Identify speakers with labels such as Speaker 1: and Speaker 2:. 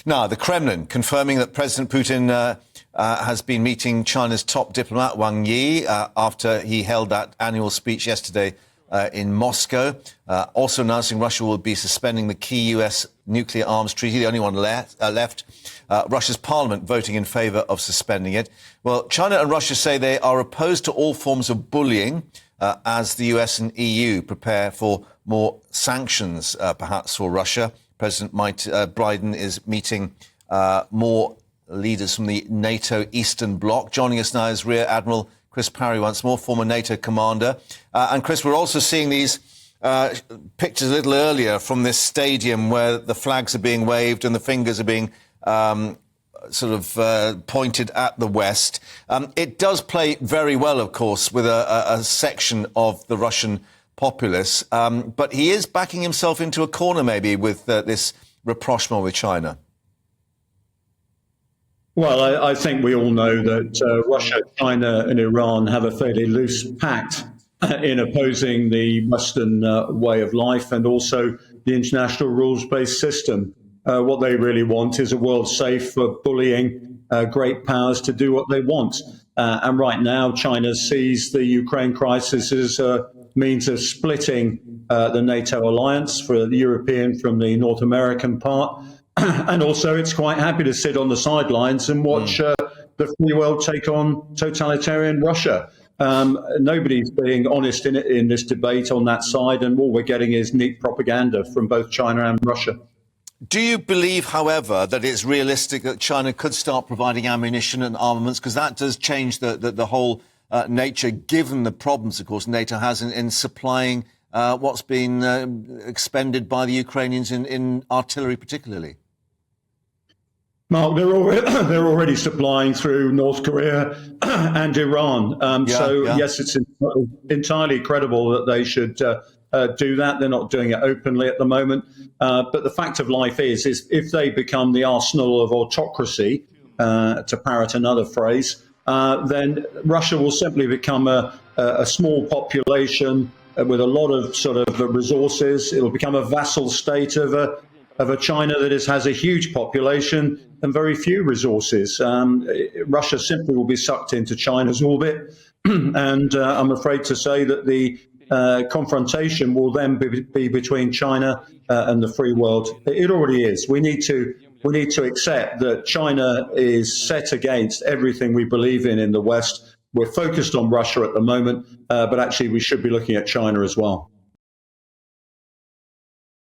Speaker 1: Now, the Kremlin confirming that President Putin has been meeting China's top diplomat, Wang Yi, after he held that annual speech yesterday in Moscow. Also announcing Russia will be suspending the key US nuclear arms treaty, the only one left. Russia's parliament voting in favour of suspending it. Well, China and Russia say they are opposed to all forms of bullying as the US and EU prepare for more sanctions, perhaps for Russia. President Biden is meeting more leaders from the NATO Eastern Bloc. Joining us now is Rear Admiral Chris Parry, once more, former NATO commander. And Chris, we're also seeing these pictures a little earlier from this stadium where the flags are being waved and the fingers are being pointed at the West. It does play very well, of course, with a section of the Russian populace. But he is backing himself into a corner, maybe, with this rapprochement with China.
Speaker 2: Well, I think we all know that Russia, China and Iran have a fairly loose pact in opposing the Western way of life and also the international rules-based system. What they really want is a world safe for bullying great powers to do what they want. And right now, China sees the Ukraine crisis as a means of splitting the NATO alliance for the European from the North American part. And also, it's quite happy to sit on the sidelines and watch the free world take on totalitarian Russia. Nobody's being honest in this debate on that side, and all we're getting is neat propaganda from both China and Russia.
Speaker 1: Do you believe, however, that it's realistic that China could start providing ammunition and armaments? Because that does change the whole nature, given the problems, of course, NATO has in supplying what's been expended by the Ukrainians in artillery particularly.
Speaker 2: Mark, they're already supplying through North Korea and Iran. Yes, it's entirely credible that they should do that. They're not doing it openly at the moment. But the fact of life is if they become the arsenal of autocracy, to parrot another phrase, then Russia will simply become a small population with a lot of sort of resources. It will become a vassal state of a China that has a huge population and very few resources. Russia simply will be sucked into China's orbit. And I'm afraid to say that the confrontation will then be between China and the free world. It already is. We need to accept that China is set against everything we believe in the West. We're focused on Russia at the moment, but actually we should be looking at China as well.